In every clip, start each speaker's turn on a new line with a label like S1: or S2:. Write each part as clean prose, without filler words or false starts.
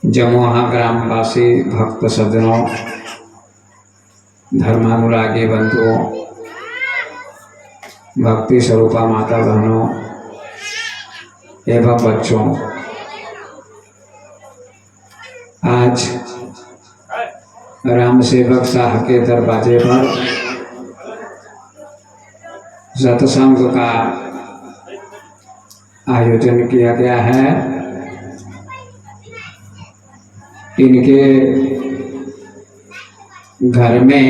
S1: जमुआ ग्रामवासी भक्त सज्जनों, धर्मानुरागी बंधुओं, भक्ति स्वरूपा माता बहनों एवं बच्चों, आज राम सेवक शाह के दरवाजे पर सत्संग का आयोजन किया गया है। इनके घर में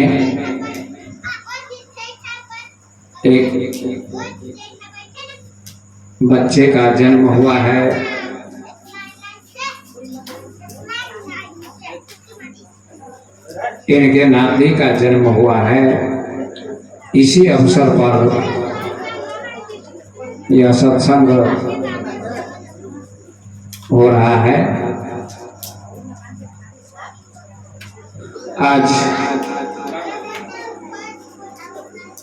S1: एक बच्चे का जन्म हुआ है। इनके नाती का जन्म हुआ है। इसी अवसर पर यह सत्संग हो रहा है। आज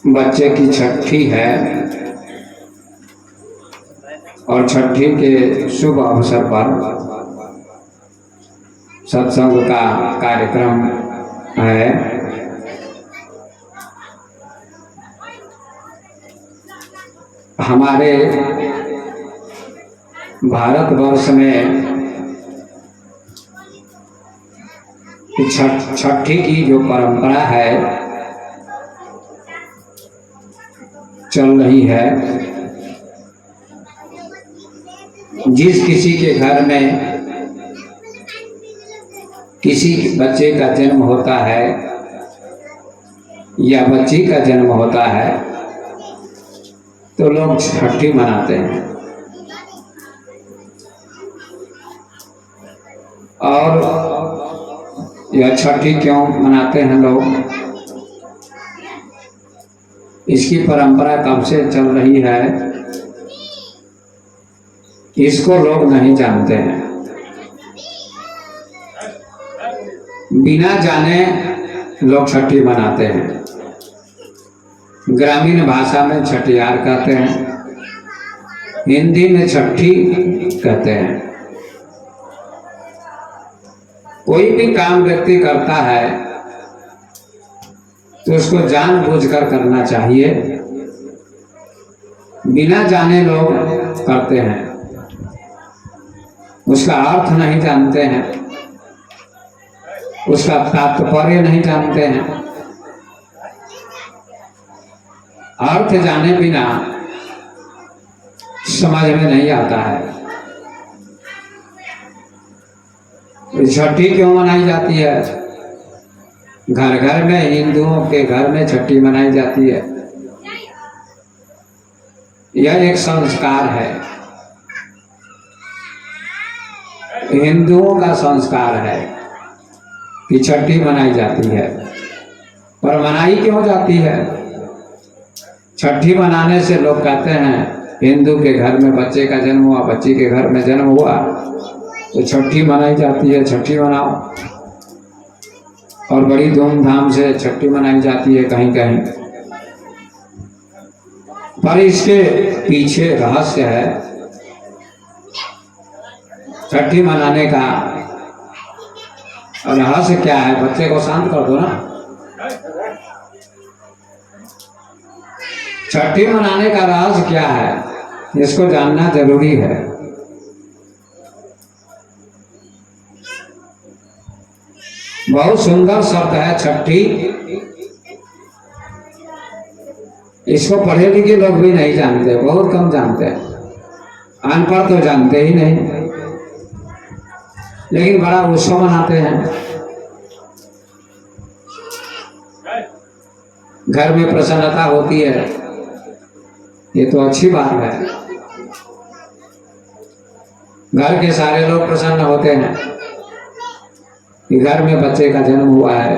S1: बच्चे की छठी है और छठी के शुभ अवसर पर सत्संग का कार्यक्रम है। हमारे भारतवर्ष में छठी की जो परंपरा है चल रही है। जिस किसी के घर में किसी बच्चे का जन्म होता है या बच्ची का जन्म होता है तो लोग छठी मनाते हैं। और यह छठी क्यों मनाते हैं लोग, इसकी परंपरा कब से चल रही है इसको लोग नहीं जानते हैं। बिना जाने लोग छठी मनाते हैं। ग्रामीण भाषा में छठियार कहते हैं, हिंदी में छठी कहते हैं। कोई भी काम व्यक्ति करता है तो उसको जानबूझकर करना चाहिए। बिना जाने लोग करते हैं, उसका अर्थ नहीं जानते हैं, उसका तात्पर्य नहीं जानते हैं। अर्थ जाने बिना समझ में नहीं आता है। छठी क्यों मनाई जाती है? घर घर में, हिंदुओं के घर में छठी मनाई जाती है। यह एक संस्कार है, हिंदुओं का संस्कार है कि छठी मनाई जाती है। पर मनाई क्यों जाती है? छठी मनाने से लोग कहते हैं हिंदू के घर में बच्चे का जन्म हुआ, बच्ची के घर में जन्म हुआ तो छठी मनाई जाती है, छठी मनाओ। और बड़ी धूमधाम से छठी मनाई जाती है कहीं कहीं। पर इसके पीछे रहस्य है। छठी मनाने का रहस्य क्या है? बच्चे को शांत कर दो ना। छठी मनाने का रहस्य क्या है, इसको जानना जरूरी है। बहुत सुंदर शब्द है छठी। इसको पढ़े लिखे लोग भी नहीं जानते, बहुत कम जानते हैं। अनपढ़ तो जानते ही नहीं, लेकिन बड़ा उत्सव मनाते हैं। घर में प्रसन्नता होती है, ये तो अच्छी बात है। घर के सारे लोग प्रसन्न होते हैं कि घर में बच्चे का जन्म हुआ है,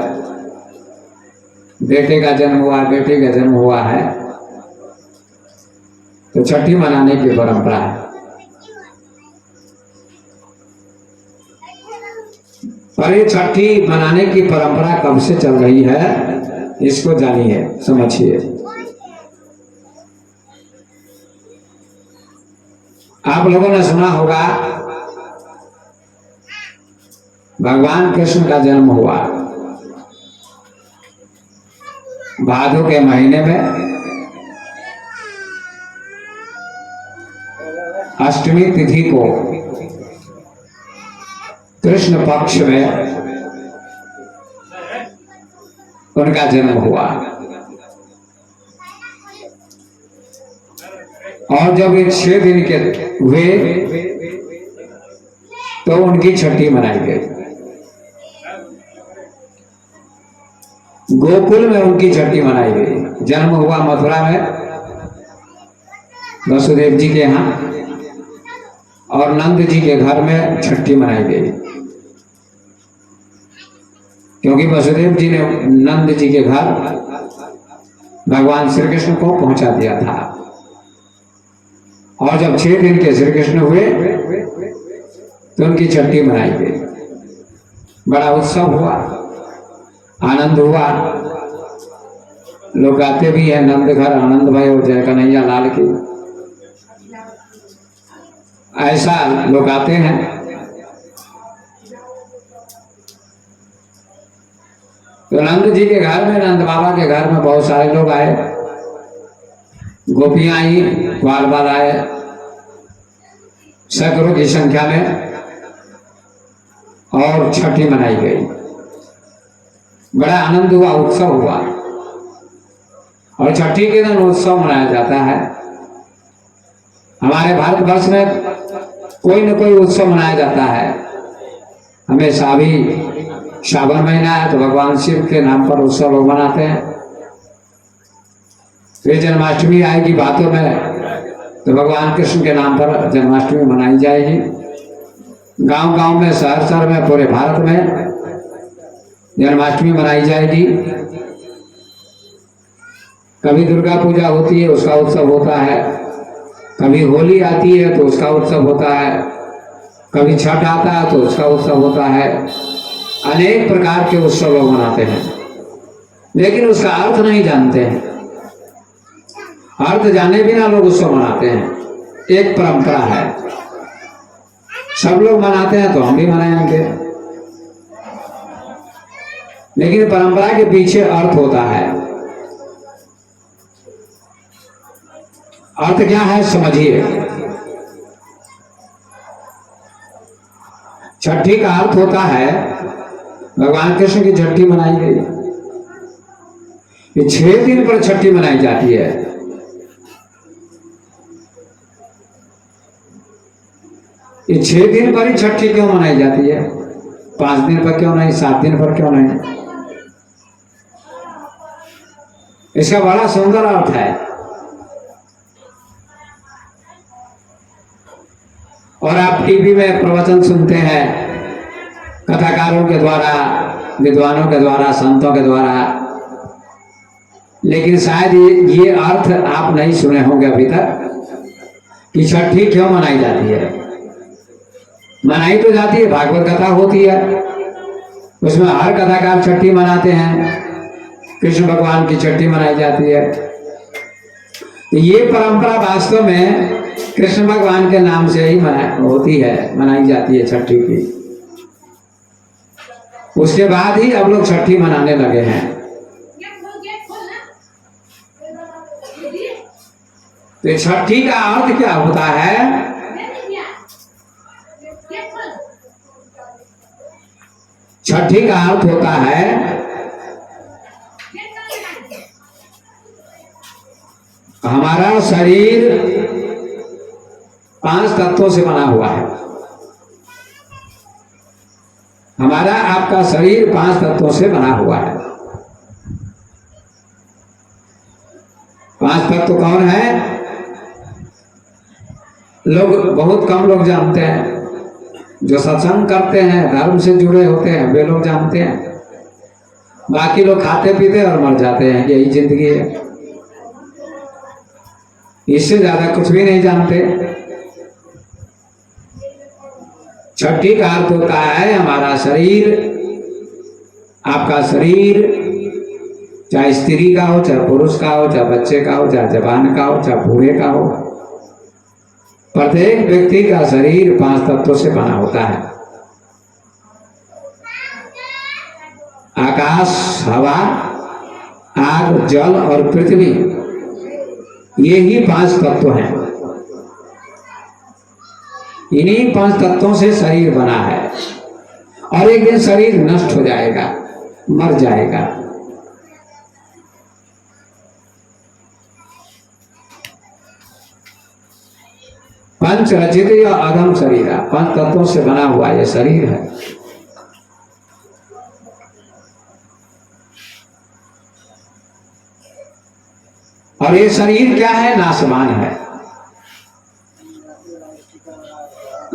S1: बेटे का जन्म हुआ है, बेटी का जन्म हुआ है। तो छठी मनाने की परंपरा है। पर ये छठी मनाने की परंपरा कब से चल रही है इसको जानिए, समझिए। आप लोगों ने सुना होगा भगवान कृष्ण का जन्म हुआ भादो के महीने में अष्टमी तिथि को कृष्ण पक्ष में उनका जन्म हुआ। और जब एक 6 दिन के हुए तो उनकी छठी मनाई गई। गोकुल में उनकी छठी मनाई गई। जन्म हुआ मथुरा में वसुदेव जी के यहाँ, और नंद जी के घर में छठी मनाई गई, क्योंकि वसुदेव जी ने नंद जी के घर भगवान श्री कृष्ण को पहुंचा दिया था। और जब 6 दिन के श्री कृष्ण हुए तो उनकी छठी मनाई गई। बड़ा उत्सव हुआ, आनंद हुआ। लोग गाते भी हैं, नंद घर आनंद भयो जय कन्हैया लाल की, ऐसा लोग गाते हैं। तो नंद जी के घर में, नंद बाबा के घर में बहुत सारे लोग आए, गोपियां आई, बाल बाल आए, सैकड़ों की संख्या में, और छठी मनाई गई। बड़ा आनंद हुआ, उत्सव हुआ। और छठी के दिन उत्सव मनाया जाता है। हमारे भारतवर्ष में कोई न कोई उत्सव मनाया जाता है। हमेशा भी श्रावण महीना है तो भगवान शिव के नाम पर उत्सव लोग मनाते हैं। फिर जन्माष्टमी आएगी बातों में तो भगवान कृष्ण के नाम पर जन्माष्टमी मनाई जाएगी। गांव गांव में, शहर शहर में, पूरे भारत में जन्माष्टमी मनाई जाएगी। कभी दुर्गा पूजा होती है, उसका उत्सव होता है। कभी होली आती है तो उसका उत्सव होता है। कभी छठ आता है तो उसका उत्सव होता है। अनेक प्रकार के उत्सव लोग मनाते हैं, लेकिन उसका अर्थ नहीं जानते हैं। अर्थ जाने बिना लोग उत्सव मनाते हैं। एक परंपरा है, सब लोग मनाते हैं तो हम भी मनाएंगे, लेकिन परंपरा के पीछे अर्थ होता है। अर्थ क्या है समझिए। छठी का अर्थ होता है भगवान कृष्ण की छठी मनाई गई। ये 6 दिन पर छठी मनाई जाती है। ये 6 दिन पर ही छठी क्यों मनाई जाती है? 5 दिन पर क्यों नहीं? 7 दिन पर क्यों नहीं? इसका बड़ा सुंदर अर्थ है। और आप टीवी में प्रवचन सुनते हैं कथाकारों के द्वारा, विद्वानों के द्वारा, संतों के द्वारा, लेकिन शायद ये अर्थ आप नहीं सुने होंगे अभी तक कि छठी क्यों मनाई जाती है। मनाई तो जाती है, भागवत कथा होती है, उसमें हर कथाकार छठी मनाते हैं। कृष्ण भगवान की छठी मनाई जाती है। ये परंपरा वास्तव में कृष्ण भगवान के नाम से ही होती है, मनाई जाती है छठी की। उसके बाद ही अब लोग छठी मनाने लगे हैं। तो छठी का अर्थ क्या होता है? छठी का अर्थ होता है हमारा शरीर 5 तत्वों से बना हुआ है। हमारा आपका शरीर 5 तत्वों से बना हुआ है। 5 तत्व कौन है? लोग, बहुत कम लोग जानते हैं। जो सत्संग करते हैं, धर्म से जुड़े होते हैं, वे लोग जानते हैं। बाकी लोग खाते पीते और मर जाते हैं, यही जिंदगी है। इससे ज्यादा कुछ भी नहीं जानते। छठी का अर्थ होता है हमारा शरीर, आपका शरीर, चाहे स्त्री का हो, चाहे पुरुष का हो, चाहे बच्चे का हो, चाहे जवान का हो, चाहे बूढ़े का हो, प्रत्येक व्यक्ति का शरीर 5 तत्वों से बना होता है। आकाश, हवा, आग, जल और पृथ्वी, ये ही 5 तत्व हैं। इन्हीं 5 तत्वों से शरीर बना है और एक दिन शरीर नष्ट हो जाएगा, मर जाएगा। पंच रचित या अधम शरीर, 5 तत्वों से बना हुआ यह शरीर है। और ये शरीर क्या है? नाशवान है,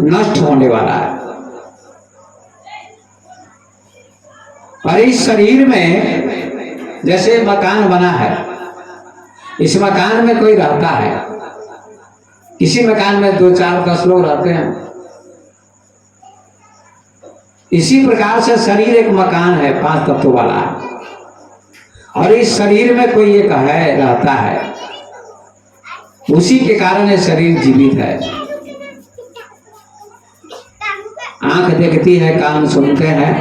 S1: नष्ट होने वाला है। और इस शरीर में जैसे मकान बना है, इस मकान में कोई रहता है, किसी मकान में 2, 4, 10 लोग रहते हैं। इसी प्रकार से शरीर एक मकान है, 5 तत्वों वाला है। और इस शरीर में कोई एक है, रहता है, उसी के कारण ये शरीर जीवित है। आंख देखती है, कान सुनते हैं,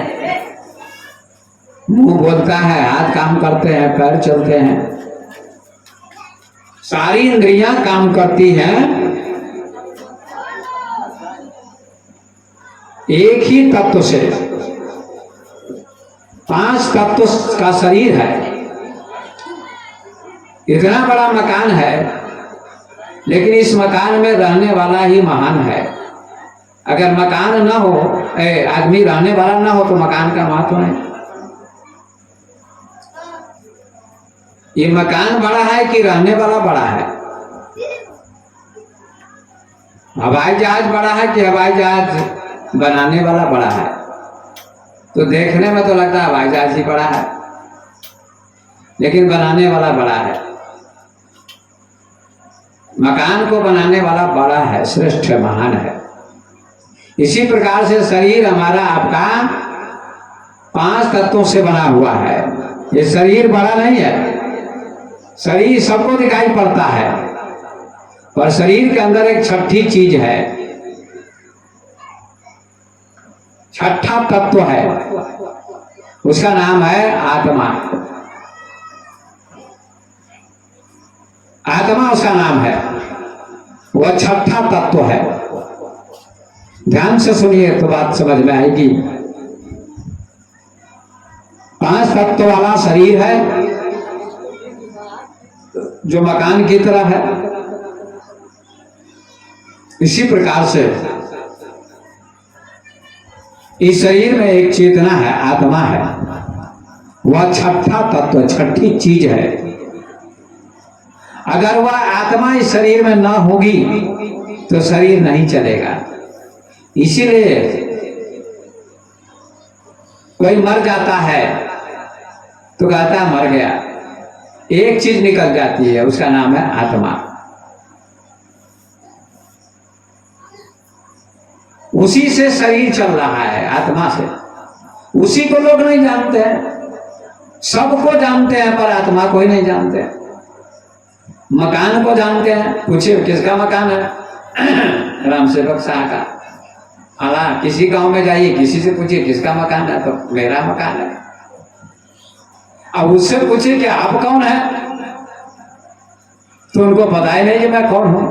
S1: मुंह बोलता है, हाथ काम करते हैं, पैर चलते हैं, सारी इंद्रियां काम करती हैं। एक ही तत्व से 5 तत्व का शरीर है। इतना बड़ा मकान है, लेकिन इस मकान में रहने वाला ही महान है। अगर मकान ना हो, आदमी रहने वाला ना हो, तो मकान का महत्व नहीं। ये मकान बड़ा है कि रहने वाला बड़ा है? हवाई जहाज बड़ा है कि हवाई जहाज बनाने वाला बड़ा है? तो देखने में तो लगता है हवाई जहाज ही बड़ा है, लेकिन बनाने वाला बड़ा है। मकान को बनाने वाला बड़ा है, श्रेष्ठ है, महान है। इसी प्रकार से शरीर हमारा आपका 5 तत्वों से बना हुआ है। ये शरीर बड़ा नहीं है। शरीर सबको दिखाई पड़ता है, पर शरीर के अंदर एक छठी चीज है, छठा तत्व है, उसका नाम है आत्मा। आत्मा उसका नाम है, वह छठा तत्व है। ध्यान से सुनिए तो बात समझ में आएगी। 5 तत्व वाला शरीर है, जो मकान की तरह है। इसी प्रकार से इस शरीर में एक चेतना है, आत्मा है, वह छठा तत्व, छठी चीज है। अगर वह आत्मा इस शरीर में ना होगी तो शरीर नहीं चलेगा। इसीलिए कोई मर जाता है तो कहता है मर गया, एक चीज निकल जाती है, उसका नाम है आत्मा। उसी से शरीर चल रहा है, आत्मा से। उसी को लोग नहीं जानते हैं। सबको जानते हैं पर आत्मा को ही नहीं जानते हैं। मकान को जानते हैं, पूछे किसका मकान है? राम सेवक शाह का। फला किसी गांव में जाइए, किसी से पूछिए किसका मकान है, तो मेरा मकान है। अब उससे पूछिए कि आप कौन है, तो उनको पता ही नहीं कि मैं कौन हूं।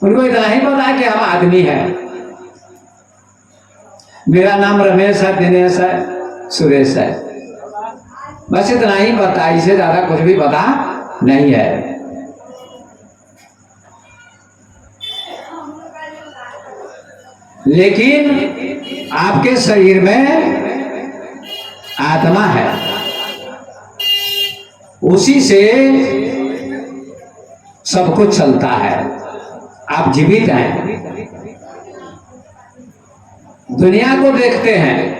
S1: उनको इतना ही पता है कि हम आदमी हैं। मेरा नाम रमेश है, दिनेश है, सुरेश है, बस इतना ही पता है, इससे ज्यादा कुछ भी पता नहीं है। लेकिन आपके शरीर में आत्मा है, उसी से सब कुछ चलता है। आप जीवित हैं, दुनिया को देखते हैं।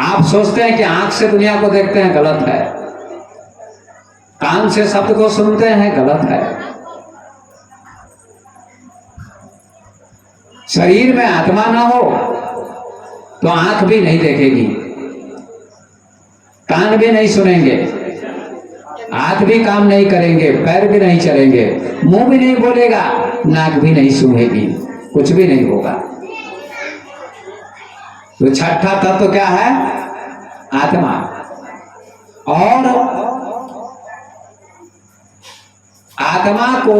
S1: आप सोचते हैं कि आंख से दुनिया को देखते हैं, गलत है। कान से शब्द को सुनते हैं, गलत है। शरीर में आत्मा ना हो तो आंख भी नहीं देखेगी, कान भी नहीं सुनेंगे, हाथ भी काम नहीं करेंगे, पैर भी नहीं चलेंगे, मुंह भी नहीं बोलेगा, नाक भी नहीं सूंघेगी, कुछ भी नहीं होगा। तो छठा तत्व क्या है? आत्मा। और आत्मा को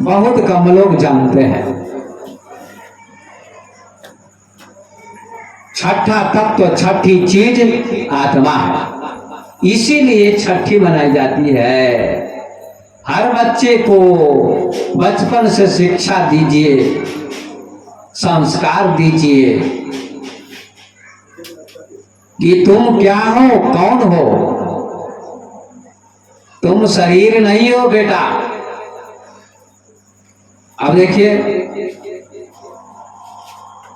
S1: बहुत कम लोग जानते हैं। छठा तत्व, छठी चीज आत्मा है। इसीलिए छठी मनाई जाती है। हर बच्चे को बचपन से शिक्षा दीजिए, संस्कार दीजिए कि तुम क्या हो, कौन हो। तुम शरीर नहीं हो बेटा। अब देखिए,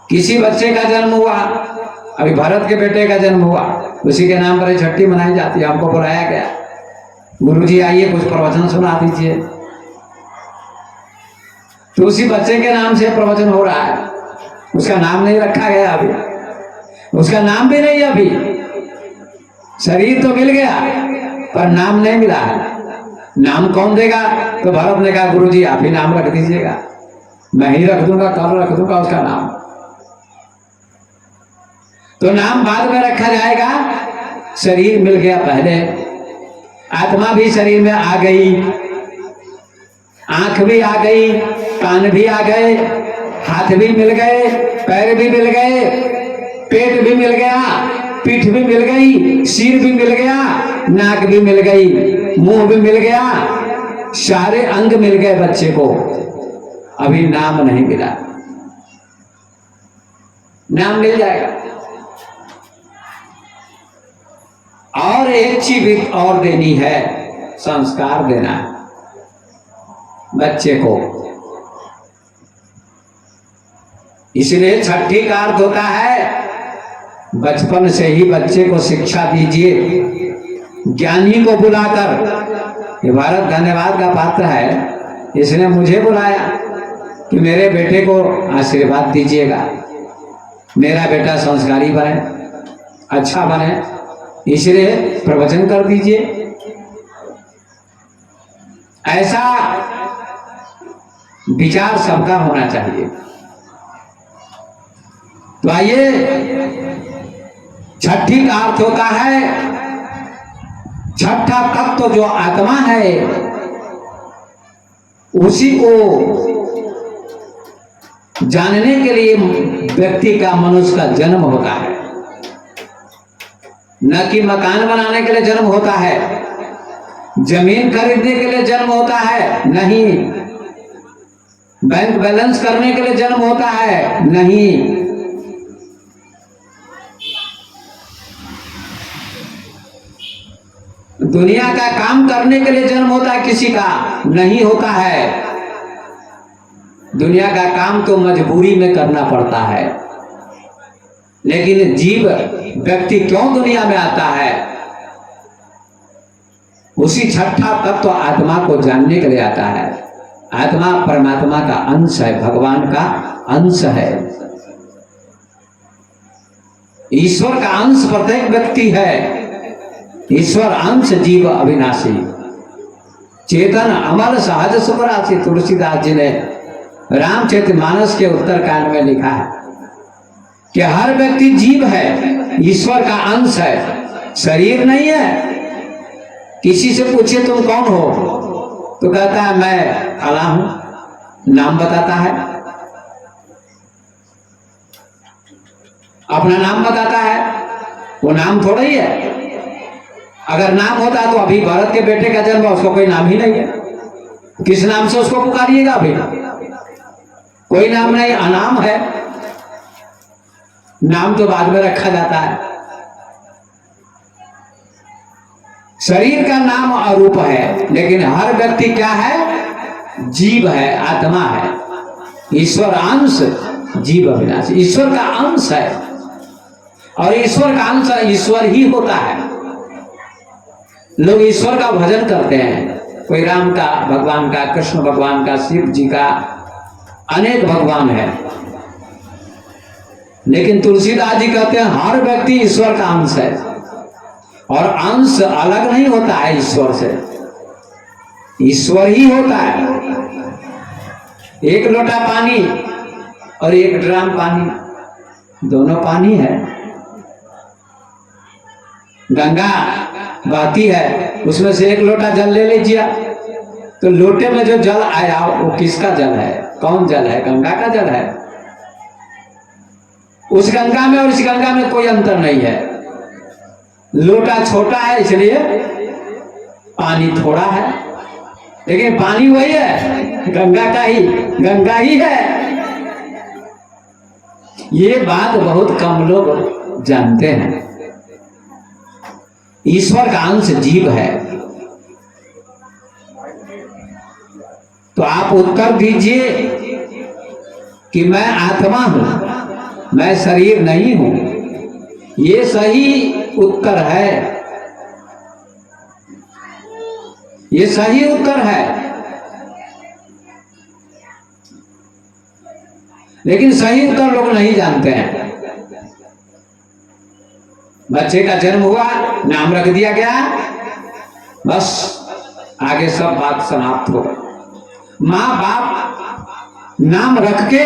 S1: किसी बच्चे का जन्म हुआ, अभी भरत के बेटे का जन्म हुआ, उसी के नाम पर छठी मनाई जाती है। हमको बुलाया गया, गुरुजी आइए कुछ प्रवचन सुना दीजिए। तो उसी बच्चे के नाम से प्रवचन हो रहा है। उसका नाम नहीं रखा गया अभी, उसका नाम भी नहीं अभी। शरीर तो मिल गया पर नाम नहीं मिला है। नाम कौन देगा? तो भरत ने कहा गुरुजी आप ही नाम रख दीजिएगा। मैं ही रख दूंगा, कल रख दूंगा उसका नाम। तो नाम बाद में रखा जाएगा। शरीर मिल गया पहले, आत्मा भी शरीर में आ गई, आंख भी आ गई, कान भी आ गए, हाथ भी मिल गए, पैर भी मिल गए, पेट भी मिल गया, पीठ भी मिल गई, सिर भी मिल गया, नाक भी मिल गई, मुंह भी मिल गया, सारे अंग मिल गए बच्चे को। अभी नाम नहीं मिला। नाम मिल जाएगा। और एक चीज और देनी है, संस्कार देना है बच्चे को। इसलिए छठी का अर्थ होता है बचपन से ही बच्चे को शिक्षा दीजिए, ज्ञानी को बुलाकर। ये भारत धन्यवाद का पात्र है, इसने मुझे बुलाया कि मेरे बेटे को आशीर्वाद दीजिएगा, मेरा बेटा संस्कारी बने, अच्छा बने, इसलिए प्रवचन कर दीजिए। ऐसा विचार सबका होना चाहिए। तो आइए, छठी का अर्थ होता है छठा तत्व जो आत्मा है, उसी को जानने के लिए व्यक्ति का, मनुष्य का जन्म होता है। न कि मकान बनाने के लिए जन्म होता है, जमीन खरीदने के लिए जन्म होता है, नहीं। बैंक बैलेंस करने के लिए जन्म होता है, नहीं। दुनिया का काम करने के लिए जन्म होता है किसी का, नहीं होता है। दुनिया का काम तो मजबूरी में करना पड़ता है। लेकिन जीव व्यक्ति क्यों दुनिया में आता है? उसी छठा तत्व आत्मा को जानने के लिए आता है। आत्मा परमात्मा का अंश है, भगवान का अंश है, ईश्वर का अंश प्रत्येक व्यक्ति है। ईश्वर अंश जीव अविनाशी, चेतन अमर सहज सुखराशि। तुलसीदास जी ने रामचरितमानस के उत्तरकांड में लिखा है कि हर व्यक्ति जीव है, ईश्वर का अंश है, शरीर नहीं है। किसी से पूछिए तुम कौन हो, तो कहता है मैं फला हूं, नाम बताता है, अपना नाम बताता है। वो नाम थोड़ा ही है। अगर नाम होता तो अभी भरत के बेटे का जन्म, उसको कोई नाम ही नहीं है। किस नाम से उसको पुकारिएगा? अभी कोई नाम नहीं, अनाम है। नाम तो बाद में रखा जाता है। शरीर का नाम अरूप है, लेकिन हर व्यक्ति क्या है? जीव है, आत्मा है, ईश्वर अंश, जीव अविनाशी, ईश्वर का अंश है। और ईश्वर का अंश ईश्वर ही होता है। लोग ईश्वर का भजन करते हैं, कोई राम का, भगवान का, कृष्ण भगवान का, शिव जी का, अनेक भगवान है। लेकिन तुलसीदास जी कहते हैं हर व्यक्ति ईश्वर का अंश है। और अंश अलग नहीं होता है ईश्वर से, ईश्वर ही होता है। एक लोटा पानी और एक ड्राम पानी, दोनों पानी है। गंगा बहती है, उसमें से एक लोटा जल ले लीजिए, तो लोटे में जो जल आया वो किसका जल है? कौन जल है? गंगा का जल है। उस गंगा में और इस गंगा में कोई अंतर नहीं है। लोटा छोटा है इसलिए पानी थोड़ा है, लेकिन पानी वही है, गंगा ही है। ये बात बहुत कम लोग जानते हैं। ईश्वर का अंश जीव है। तो आप उत्तर दीजिए कि मैं आत्मा हूं, मैं शरीर नहीं हूं। ये सही उत्तर है, ये सही उत्तर है। लेकिन सही उत्तर लोग नहीं जानते हैं। बच्चे का जन्म हुआ, नाम रख दिया गया, बस आगे सब बात समाप्त हो गई। माँ बाप नाम रख के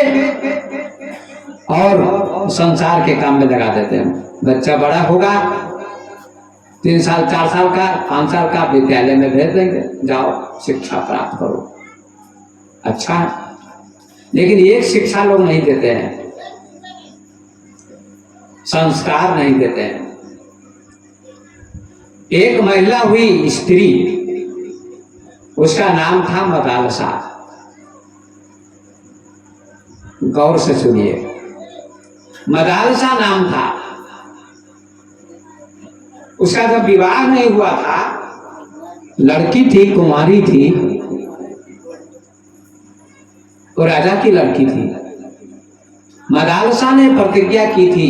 S1: और संसार के काम में लगा देते हैं। बच्चा बड़ा होगा, 3 साल 4 साल का 5 साल का विद्यालय में भेज देंगे, जाओ शिक्षा प्राप्त करो। अच्छा है, लेकिन एक शिक्षा लोग नहीं देते हैं, संस्कार नहीं देते हैं। एक महिला हुई स्त्री, उसका नाम था मदालसा। गौर से सुनिए, मदालसा नाम था। उसका जब विवाह नहीं हुआ था, लड़की थी, कुमारी थी, वो राजा की लड़की थी। मदालसा ने प्रतिज्ञा की थी,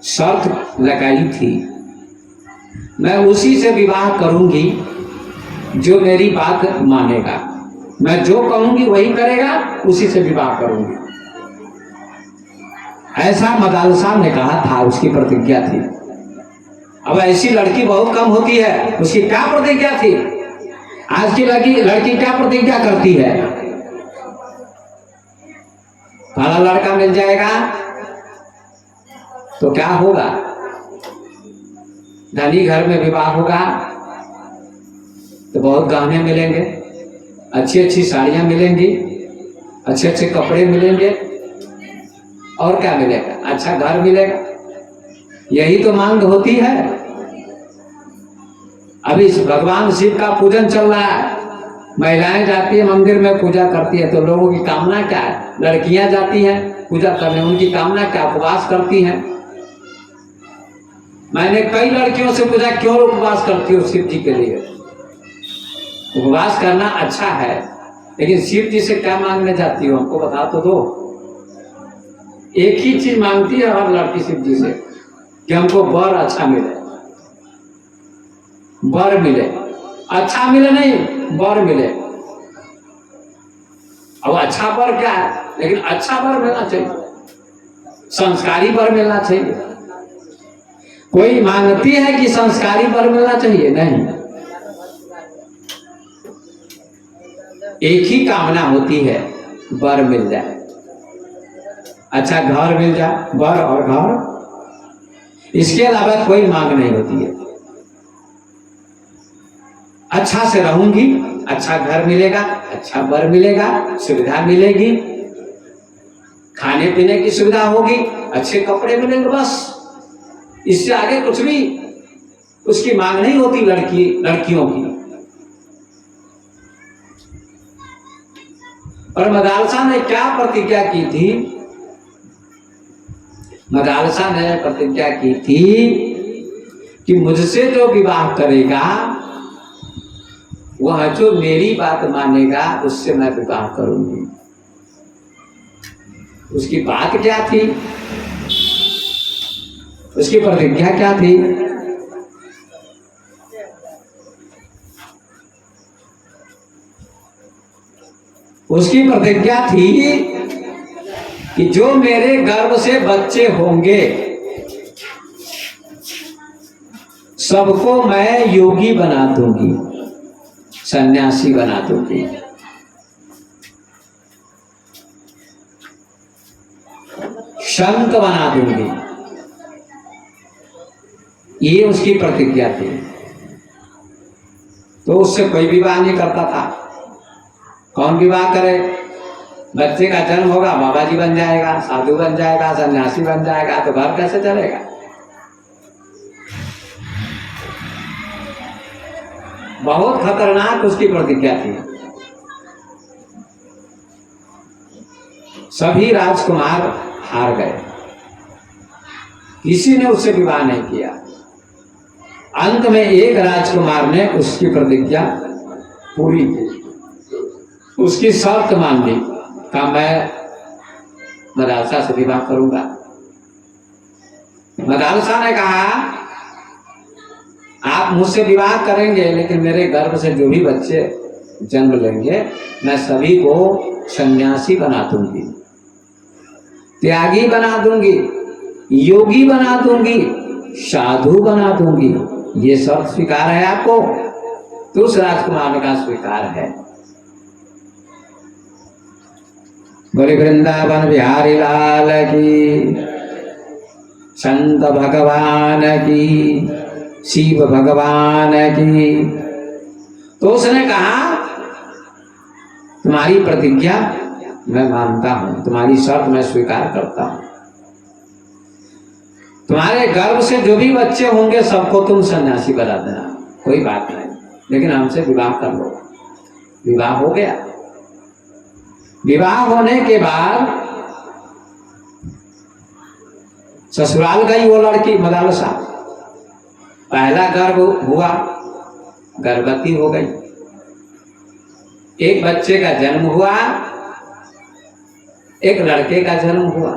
S1: शर्त लगाई थी, मैं उसी से विवाह करूंगी जो मेरी बात मानेगा, मैं जो कहूंगी वही करेगा, उसी से विवाह करूंगी। ऐसा मदालसा ने कहा था, उसकी प्रतिज्ञा थी। अब ऐसी लड़की बहुत कम होती है, उसकी क्या प्रतिज्ञा थी? आज की लड़की क्या प्रतिज्ञा करती है? फला लड़का मिल जाएगा तो क्या होगा, धनी घर में विवाह होगा तो बहुत गहने मिलेंगे, अच्छी अच्छी साड़ियां मिलेंगी, अच्छे अच्छे कपड़े मिलेंगे, और क्या मिलेगा? अच्छा घर मिलेगा। यही तो मांग होती है। अभी भगवान शिव का पूजन चल रहा है, महिलाएं जाती है मंदिर में पूजा करती है, तो लोगों की कामना क्या है? लड़कियां जाती हैं पूजा करने, उनकी कामना क्या? उपवास करती हैं। मैंने कई लड़कियों से पूछा, क्यों उपवास करती हो शिव जी के लिए? उपवास करना अच्छा है, लेकिन शिव जी से क्या मांगने जाती हो, हमको बता तो दो। एक ही चीज मांगती है हर लड़की शिव जी से, कि हमको वर अच्छा मिले, वर मिले, अच्छा मिले नहीं, वर मिले। अब अच्छा वर क्या है? लेकिन अच्छा वर मिलना चाहिए, संस्कारी वर मिलना चाहिए। कोई मांगती है कि संस्कारी वर मिलना चाहिए? नहीं, एक ही कामना होती है, वर मिल जाए, अच्छा घर मिल जाए, वर और घर, इसके अलावा कोई मांग नहीं होती है। अच्छा से रहूंगी, अच्छा घर मिलेगा, अच्छा वर मिलेगा, सुविधा मिलेगी, खाने पीने की सुविधा होगी, अच्छे कपड़े मिलेंगे, बस। इससे आगे कुछ भी उसकी मांग नहीं होती लड़कियों की। और मदालसा ने क्या प्रतिज्ञा की थी? मदालसा ने प्रतिज्ञा की थी कि मुझसे जो विवाह करेगा, वह जो मेरी बात मानेगा, उससे मैं विवाह करूंगी। उसकी बात क्या थी? उसकी प्रतिज्ञा क्या थी? उसकी प्रतिज्ञा थी कि जो मेरे गर्भ से बच्चे होंगे, सबको मैं योगी बना दूंगी, सन्यासी बना दूंगी। संत बना दूंगी, ये उसकी प्रतिज्ञा थी। तो उससे कोई विवाह नहीं करता था। कौन विवाह करे? बच्चे का जन्म होगा, बाबा जी बन जाएगा, साधु बन जाएगा, सन्यासी बन जाएगा, तो घर कैसे चलेगा? बहुत खतरनाक उसकी प्रतिज्ञा थी। सभी राजकुमार हार गए, किसी ने उससे विवाह नहीं किया। अंत में एक राजकुमार ने उसकी प्रतिज्ञा पूरी की, उसकी शर्त मान ली, कहा मैं मदालसा से विवाह करूंगा। मदालसा ने कहा आप मुझसे विवाह करेंगे, लेकिन मेरे गर्भ से जो भी बच्चे जन्म लेंगे मैं सभी को सन्यासी बना दूंगी, त्यागी बना दूंगी, योगी बना दूंगी, साधु बना दूंगी। ये शर्त स्वीकार है आपको? तो उस राजकुमार ने कहा स्वीकार है। बोले वृंदावन बिहारी लाल की, संत भगवान की, शिव भगवान की। तो उसने कहा तुम्हारी प्रतिज्ञा मैं मानता हूं, तुम्हारी शर्त मैं स्वीकार करता हूं। तुम्हारे गर्भ से जो भी बच्चे होंगे सबको तुम सन्यासी बना देना, कोई बात नहीं, लेकिन हमसे विवाह कर लो। विवाह हो गया। विवाह होने के बाद ससुराल गई वो लड़की मदालसा। पहला गर्भ हुआ, गर्भवती हो गई, एक बच्चे का जन्म हुआ, एक लड़के का जन्म हुआ।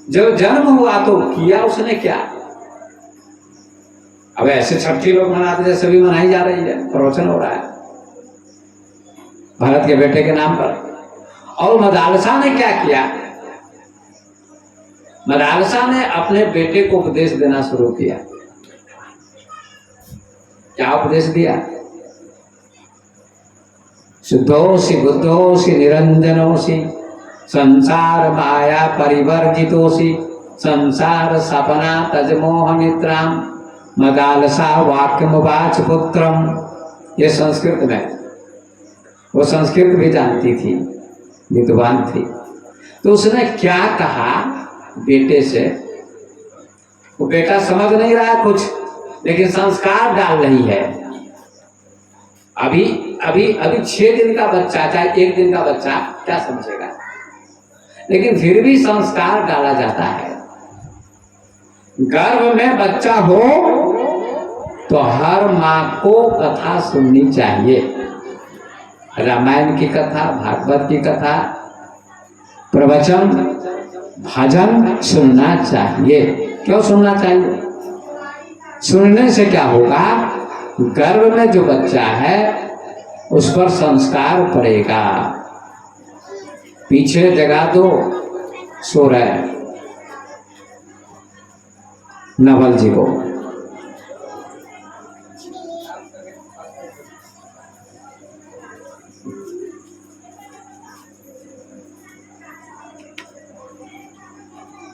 S1: जब जन्म हुआ तो किया उसने क्या? अब ऐसे छठी लोग मनाते जैसे सभी मनाई जा रही है, प्रवचन हो रहा है भारत के बेटे के नाम पर। और मदालसा ने क्या किया? मदालसा ने अपने बेटे को उपदेश देना शुरू किया। क्या उपदेश दिया? शुद्धोसी बुद्धोसी निरंजनोसी, संसार माया परिवर्जितोसी, संसार सपना तजमोह निद्राम, मदालसा वाक्यमुवाच पुत्रम। ये संस्कृत में, वो संस्कृत भी जानती थी, विद्वान थी। तो उसने क्या कहा बेटे से? वो बेटा समझ नहीं रहा कुछ, लेकिन संस्कार डाल रही है। अभी अभी अभी 6 दिन का बच्चा, चाहे 1 दिन का बच्चा, क्या समझेगा? लेकिन फिर भी संस्कार डाला जाता है। गर्भ में बच्चा हो तो हर माँ को कथा सुननी चाहिए। रामायण की कथा, भागवत की कथा, प्रवचन, भजन सुनना चाहिए। क्यों सुनना चाहिए? सुनने से क्या होगा? गर्भ में जो बच्चा है उस पर संस्कार पड़ेगा। पीछे जगा दो, सो रहे नवल जी को।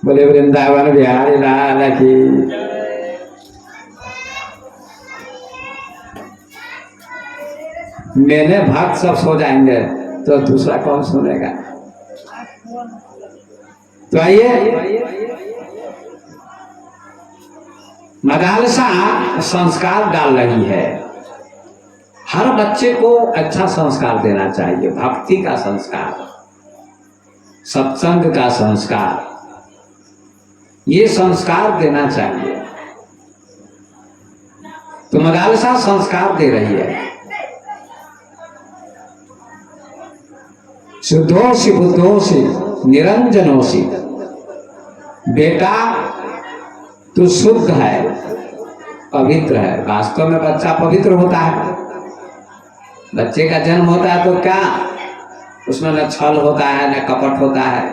S1: बोले वृंदावन बिहारी लाल की। मेरे भक्त सब सो जाएंगे तो दूसरा कौन सुनेगा? तो आइए, मदालसा संस्कार डाल रही है। हर बच्चे को अच्छा संस्कार देना चाहिए, भक्ति का संस्कार, सत्संग का संस्कार, ये संस्कार देना चाहिए। तो मदालसा संस्कार दे रही है। शुद्धोसी बुद्धोसी निरंजनोसी, बेटा तू शुद्ध है, पवित्र है। वास्तव में बच्चा पवित्र होता है। बच्चे का जन्म होता है तो क्या उसमें न छल होता है, न कपट होता है,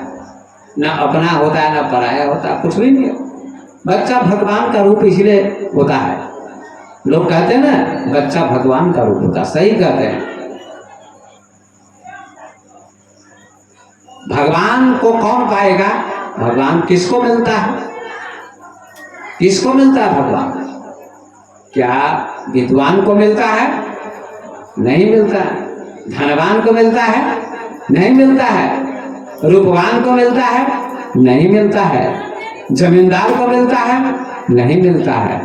S1: न अपना होता है, न पराया होता है, कुछ भी नहीं। बच्चा भगवान का रूप इसलिए होता है। लोग कहते हैं ना बच्चा भगवान का रूप होता है, सही कहते हैं। भगवान को कौन पाएगा? भगवान किसको मिलता है? किसको मिलता है भगवान? क्या विद्वान को मिलता है? नहीं मिलता है। धनवान को मिलता है? नहीं मिलता है। रूपवान को मिलता है? नहीं मिलता है। जमींदार को मिलता है? नहीं मिलता है।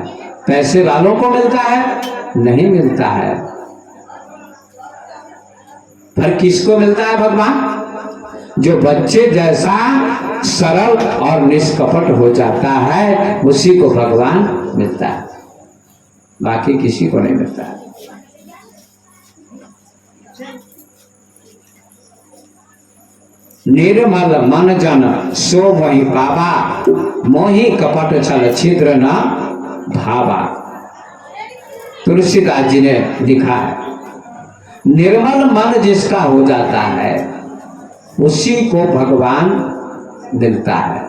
S1: पैसे वालों को मिलता है? नहीं मिलता है। पर किसको मिलता है भगवान? जो बच्चे जैसा सरल और निष्कपट हो जाता है उसी को भगवान मिलता है, बाकी किसी को नहीं मिलता है। निर्मल मन जन सो वही पावा, मोहि कपट छल छिद्र न भावा। तुलसीदास जी ने लिखा है, निर्मल मन जिसका हो जाता है उसी को भगवान मिलता है।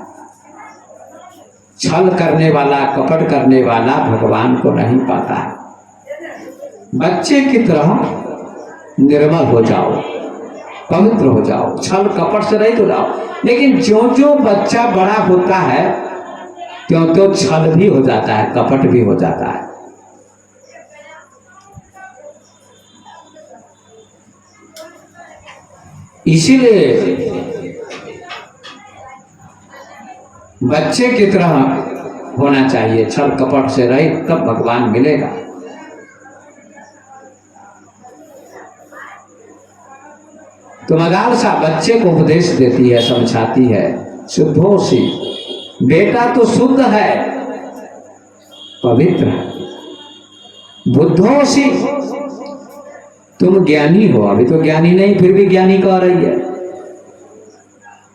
S1: छल करने वाला, कपट करने वाला भगवान को नहीं पाता है। बच्चे की तरह निर्मल हो जाओ, पवित्र हो जाओ, छल कपट से रहित हो जाओ। लेकिन जो जो बच्चा बड़ा होता है त्यों त्यों छल भी हो जाता है, कपट भी हो जाता है। इसीलिए बच्चे की तरह होना चाहिए, छल कपट से रहित, तब भगवान मिलेगा। तो मदालसा बच्चे को उपदेश देती है, समझाती है, शुद्धोसी, बेटा तो शुद्ध है, पवित्र है। बुद्धोसी, तुम ज्ञानी हो। अभी तो ज्ञानी नहीं, फिर भी ज्ञानी कह रही है।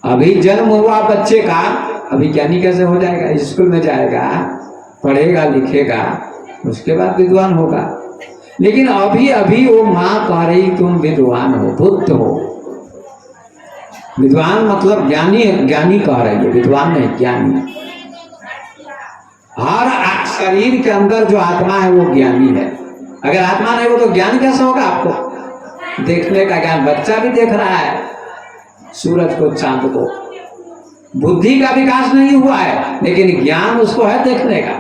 S1: अभी जन्म हुआ बच्चे का, अभी ज्ञानी कैसे हो जाएगा? स्कूल में जाएगा, पढ़ेगा लिखेगा, उसके बाद विद्वान होगा। लेकिन अभी अभी वो माँ कह रही तुम विद्वान हो, बुद्ध हो। विद्वान मतलब ज्ञानी, ज्ञानी कह रही है, विद्वान नहीं, ज्ञानी। हर शरीर के अंदर जो आत्मा है वो ज्ञानी है। अगर आत्मा नहीं हो तो ज्ञान कैसे होगा? आपको देखने का ज्ञान, बच्चा भी देख रहा है सूरज को, चांद को। बुद्धि का विकास नहीं हुआ है लेकिन ज्ञान उसको है देखने का।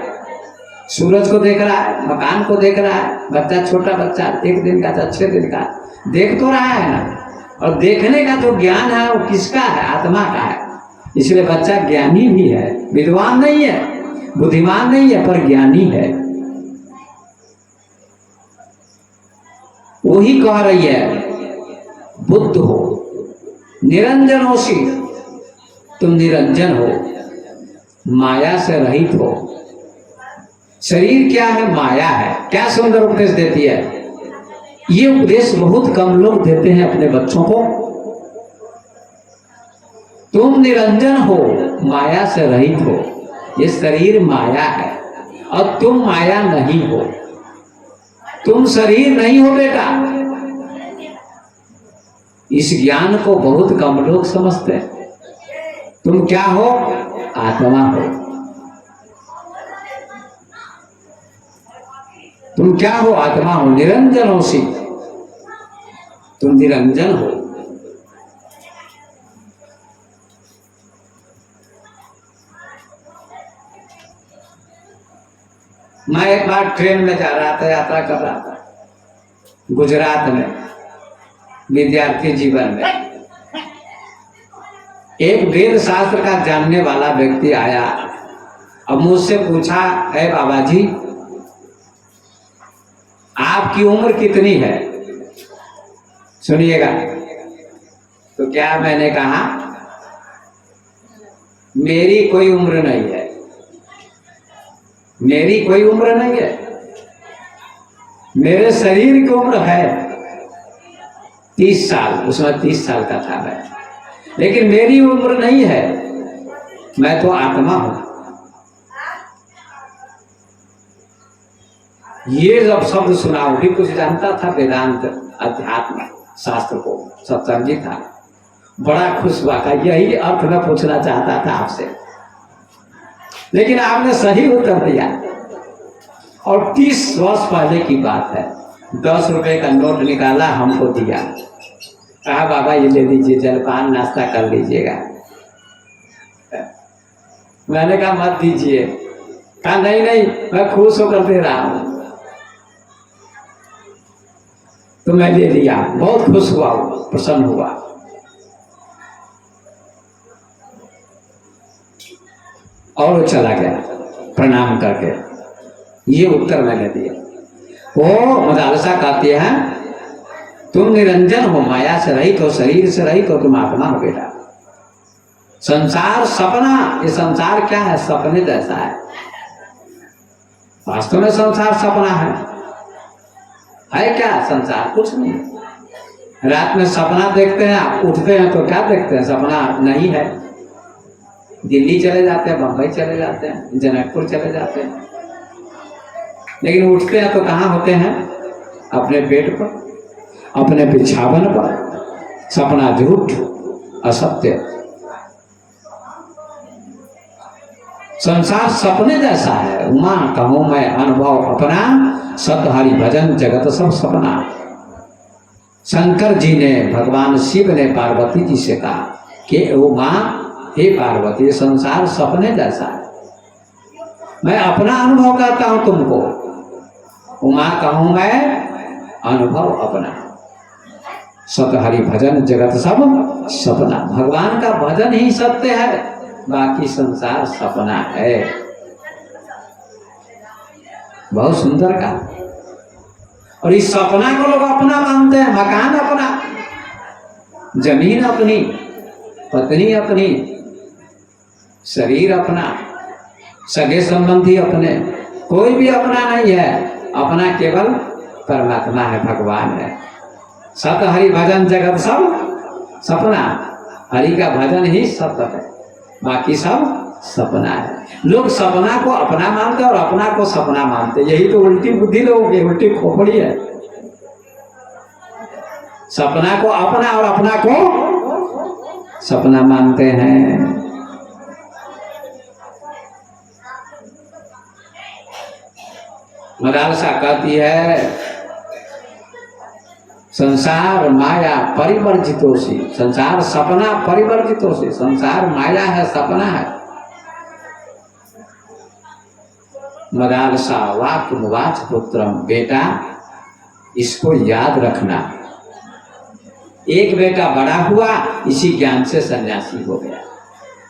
S1: सूरज को देख रहा है, मकान को देख रहा है। बच्चा, छोटा बच्चा, 1 दिन का, 6 दिन का, देख तो रहा है ना। और देखने का जो ज्ञान है वो किसका है? आत्मा का है। इसलिए बच्चा ज्ञानी भी है, विद्वान नहीं है, बुद्धिमान नहीं है, पर ज्ञानी है। वही कह रही है बुद्ध हो, निरंजनोसी, तुम निरंजन हो, माया से रहित हो। शरीर क्या है? माया है। क्या सुंदर उपदेश देती है। ये उपदेश बहुत कम लोग देते हैं अपने बच्चों को। तुम निरंजन हो, माया से रहित हो। ये शरीर माया है और तुम माया नहीं हो। तुम शरीर नहीं हो बेटा। इस ज्ञान को बहुत कम लोग समझते हैं। तुम क्या हो? आत्मा हो। तुम क्या हो? आत्मा हो। निरंजन हो सी, तुम निरंजन हो। मैं एक बार ट्रेन में जा रहा था, यात्रा कर रहा था गुजरात में, विद्यार्थी जीवन में। एक वेद शास्त्र का जानने वाला व्यक्ति आया। अब मुझसे पूछा, है बाबा जी आपकी उम्र कितनी है? सुनिएगा। तो क्या मैंने कहा, मेरी कोई उम्र नहीं है, मेरी कोई उम्र नहीं है। मेरे शरीर की उम्र है 30 साल, उसमें 30 साल का था मैं, लेकिन मेरी उम्र नहीं है, मैं तो आत्मा हूं। ये जब शब्द सुना, वो भी कुछ जानता था वेदांत अध्यात्म शास्त्र को, सत्संगी था, बड़ा खुश हुआ था। यही अर्थ मैं पूछना चाहता था आपसे, लेकिन आपने सही उत्तर दिया। और 30 वर्ष पहले की बात है। 10 रुपए का नोट निकाला, हमको दिया, कहा बाबा ये ले लीजिए, जलपान नाश्ता कर लीजिएगा। मैंने कहा मत दीजिए। कहा नहीं नहीं, मैं खुश होकर दे रहा हूं। तो मैं ले लिया, बहुत खुश हुआ, प्रसन्न हुआ। और वो चला गया प्रणाम करके। ये उत्तर मैंने दिया। वो मदालसा कहती है तुम निरंजन हो, माया से रहित हो, शरीर से रहित हो, तुम आत्मा हो बेटा। संसार सपना, ये संसार क्या है? सपने जैसा है। वास्तव में संसार सपना है क्या? संसार कुछ नहीं। रात में सपना देखते हैं, आप उठते हैं तो क्या देखते हैं? सपना नहीं है। दिल्ली चले जाते हैं, बंबई चले जाते हैं, जनकपुर चले जाते हैं, लेकिन उठते हैं तो कहाँ होते हैं? अपने बेड पर, अपने बिछावन पर। सपना झूठ, असत्य। संसार सपने जैसा है। उमा कहूं मैं अनुभव अपना, सत हरि भजन जगत सब सपना। शंकर जी ने, भगवान शिव ने पार्वती जी से कहा कि उमा, हे पार्वती, संसार सपने जैसा है। मैं अपना अनुभव करता हूं तुमको। उमा कहूं मैं अनुभव अपना, सत हरि भजन जगत सब सपना। भगवान का भजन ही सत्य है, बाकी संसार सपना है। बहुत सुंदर का। और इस सपना को लोग अपना मानते हैं। मकान अपना, जमीन अपनी, पत्नी अपनी, शरीर अपना, सगे संबंधी अपने, कोई भी अपना नहीं है। अपना केवल परमात्मा है, भगवान है। सत हरि भजन जगत सब सपना। हरि का भजन ही सत्य है, बाकी सब सपना है। लोग सपना को अपना मानते और अपना को सपना मानते। यही तो उल्टी बुद्धि लोगों की, उल्टी खोपड़ी है। सपना को अपना और अपना को सपना मानते हैं। मदालसा कहती है संसार माया परिवर्जितोषी। संसार सपना परिवर्जितोषी। संसार माया है, सपना है। मदालसा वाक्मुवाच पुत्रम, बेटा इसको याद रखना। एक बेटा बड़ा हुआ, इसी ज्ञान से सन्यासी हो गया।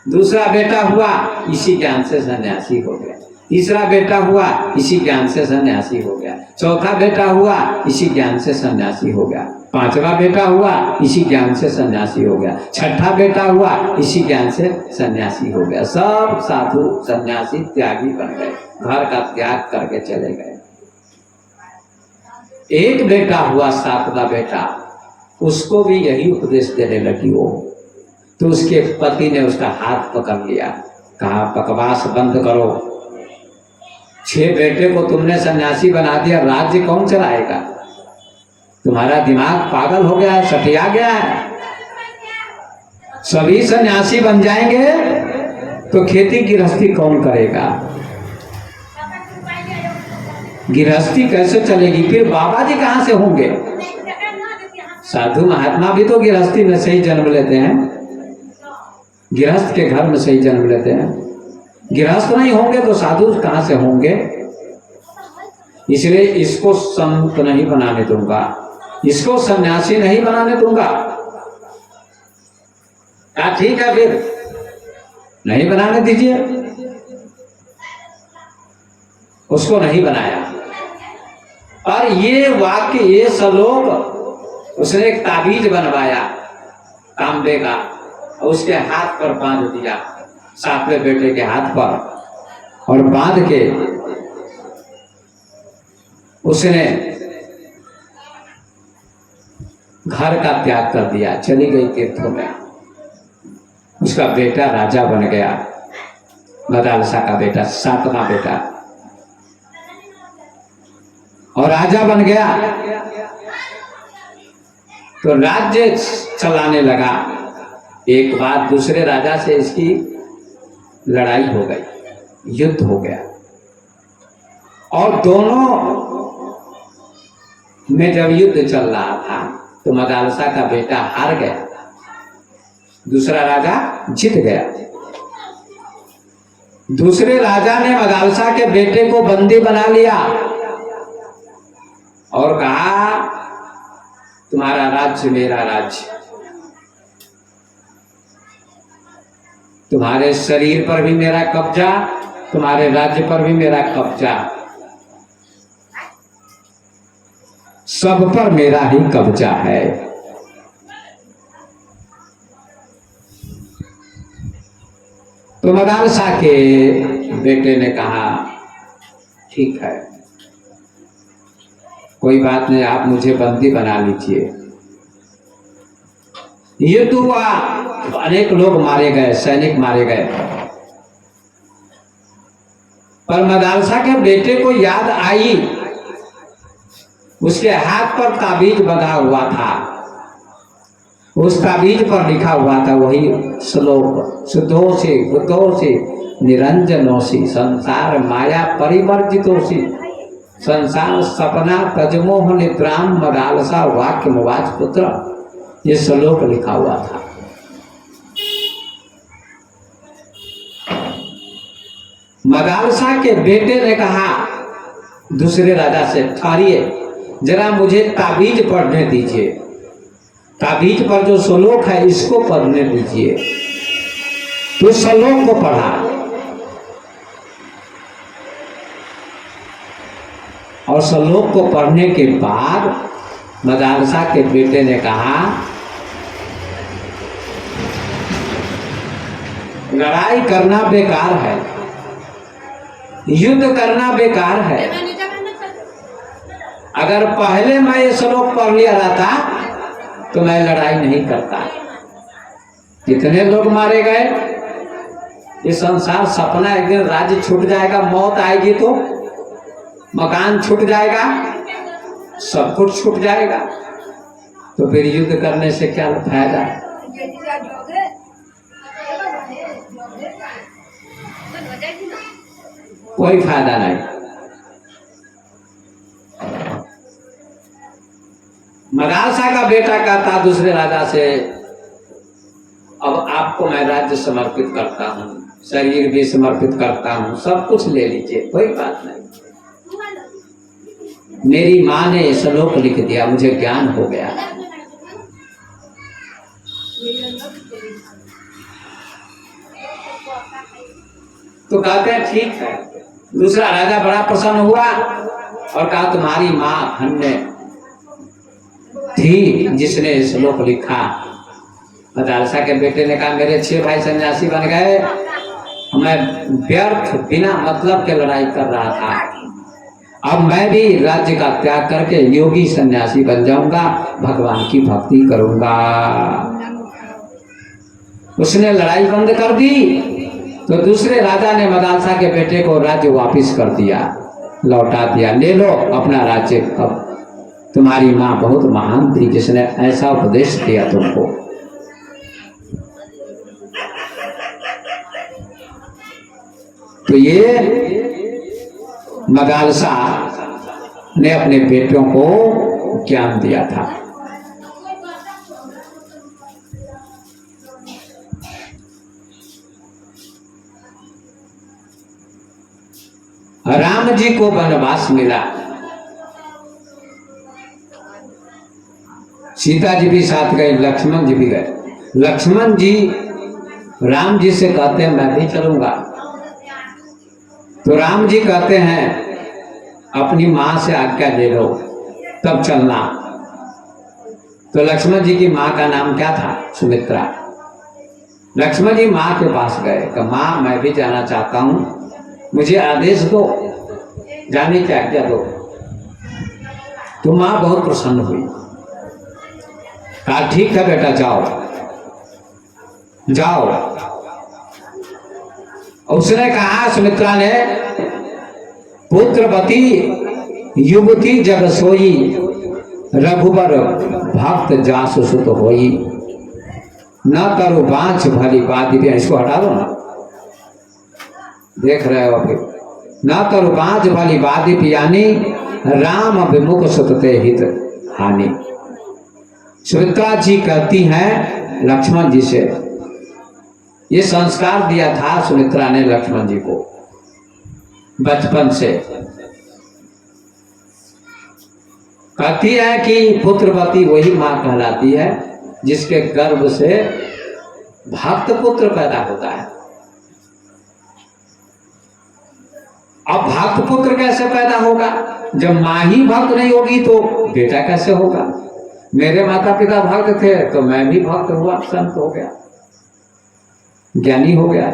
S1: दूसरा बेटा हुआ, इसी ज्ञान से सन्यासी हो गया। तीसरा बेटा हुआ, इसी ज्ञान से सन्यासी हो गया। चौथा बेटा हुआ, इसी ज्ञान से सन्यासी हो गया। पांचवा बेटा हुआ, इसी ज्ञान से सन्यासी हो गया। छठा बेटा हुआ, इसी ज्ञान से सन्यासी हो गया। सब साधु सन्यासी त्यागी बन गए, घर का त्याग करके चले गए। एक बेटा हुआ, सातवां बेटा, उसको भी यही उपदेश देने लगी वो। तो उसके पति ने उसका हाथ पकड़ लिया, कहा बकवास बंद करो। 6 बेटे को तुमने सन्यासी बना दिया, राज्य कौन चलाएगा? तुम्हारा दिमाग पागल हो गया है, सटिया गया है। सभी सन्यासी बन जाएंगे तो खेती गृहस्थी कौन करेगा? गृहस्थी कैसे चलेगी? फिर बाबा जी कहां से होंगे? साधु महात्मा भी तो गृहस्थी में से ही जन्म लेते हैं, गृहस्थ के घर में से ही जन्म लेते हैं। गृहस्थ नहीं होंगे तो साधु कहां से होंगे? इसलिए इसको संत नहीं बनाने दूंगा, इसको सन्यासी नहीं बनाने दूंगा। क्या ठीक है, फिर नहीं बनाने दीजिए। उसको नहीं बनाया। और ये वाक्य, ये श्लोक, उसने एक ताबीज बनवाया तांबे का, उसके हाथ पर बांध दिया, 7वें बेटे के हाथ पर, और बांध के उसने घर का त्याग कर दिया, चली गई तीर्थों में। उसका बेटा राजा बन गया, मदालसा का बेटा, 7वां बेटा, और राजा बन गया तो राज्य चलाने लगा। एक बार दूसरे राजा से इसकी लड़ाई हो गई, युद्ध हो गया, और दोनों में जब युद्ध चल रहा था तो मदालसा का बेटा हार गया, दूसरा राजा जीत गया। दूसरे राजा ने मदालसा के बेटे को बंदी बना लिया और कहा तुम्हारा राज्य मेरा राज्य, तुम्हारे शरीर पर भी मेरा कब्जा, तुम्हारे राज्य पर भी मेरा कब्जा, सब पर मेरा ही कब्जा है। तो मदालसा के बेटे ने कहा ठीक है, कोई बात नहीं, आप मुझे बंदी बना लीजिए। युद्ध हुआ, अनेक लोग मारे गए, सैनिक मारे गए, पर मदालसा के बेटे को याद आई, उसके हाथ पर ताबीज बंधा हुआ था, उस ताबीज पर लिखा हुआ था वही श्लोक, शुद्धोषि बुद्धोषि निरंजनोषि संसार माया परिवर्जितोषि संसार सपना तजमोह निद्राम मदालसा वाक्य मुवाच पुत्र, ये श्लोक लिखा हुआ था। मदालसा के बेटे ने कहा दूसरे राजा से, ठहरिए जरा मुझे ताबीज पढ़ने दीजिए, ताबीज पर जो श्लोक है इसको पढ़ने दीजिए। तो श्लोक को पढ़ा और श्लोक को पढ़ने के बाद मदालसा के बेटे ने कहा लड़ाई करना बेकार है, युद्ध करना बेकार है। अगर पहले मैं ये श्लोक पढ़ लिया रहता तो मैं लड़ाई नहीं करता। कितने लोग मारे गए, ये संसार सपना, एक दिन राज्य छूट जाएगा, मौत आएगी तो मकान छूट जाएगा, सब कुछ छूट जाएगा, तो फिर युद्ध करने से क्या फायदा? कोई फायदा नहीं। मदालसा का बेटा कहता दूसरे राजा से, अब आपको मैं राज्य समर्पित करता हूँ, शरीर भी समर्पित करता हूँ, सब कुछ ले लीजिए, कोई बात नहीं। मेरी माँ ने श्लोक लिख दिया, मुझे ज्ञान हो गया। तो कहते हैं ठीक है। दूसरा राजा बड़ा प्रसन्न हुआ और कहा तुम्हारी माँ धन्य थी जिसने श्लोक लिखा। मदालसा के बेटे ने कहा मेरे 6 भाई सन्यासी बन गए, मैं व्यर्थ बिना मतलब के लड़ाई कर रहा था, अब मैं भी राज्य का त्याग करके योगी सन्यासी बन जाऊंगा, भगवान की भक्ति करूंगा। उसने लड़ाई बंद कर दी तो दूसरे राजा ने मदालसा के बेटे को राज्य वापस कर दिया, लौटा दिया, ले लो अपना राज्य। अब तुम्हारी माँ बहुत महान थी जिसने ऐसा उपदेश दिया तुमको। तो ये मदालसा ने अपने बेटों को ज्ञान दिया था। राम जी को वनवास मिला, सीता जी भी साथ गए, लक्ष्मण जी भी गए। लक्ष्मण जी राम जी से कहते हैं मैं भी चलूंगा, तो राम जी कहते हैं अपनी माँ से आज्ञा ले लो तब चलना। तो लक्ष्मण जी की माँ का नाम क्या था? सुमित्रा। लक्ष्मण जी माँ के पास गए कि माँ मैं भी जाना चाहता हूँ, मुझे आदेश दो, जाने की आज्ञा दो। तो माँ बहुत प्रसन्न हुई, कहा ठीक है बेटा जाओ जाओ। उसने कहा, सुमित्रा ने, पुत्रवती युवती जग सोई, रघुबर भक्त जासु सुत होई, न तरु बांछ भली बादी। इसको हटा दो ना, देख रहे हो अभी। न तरु बांछ भली बादी पियानी, राम विमुख सुतते हित हानि। सुमित्रा जी कहती हैं लक्ष्मण जी से, ये संस्कार दिया था सुमित्रा ने लक्ष्मण जी को बचपन से। कहती है कि पुत्रवती वही मां कहलाती है जिसके गर्भ से भक्त पुत्र पैदा होता है। अब भक्त पुत्र कैसे पैदा होगा? जब मां ही भक्त नहीं होगी तो बेटा कैसे होगा? मेरे माता पिता भक्त थे तो मैं भी भक्त हुआ, संत हो गया, ज्ञानी हो गया।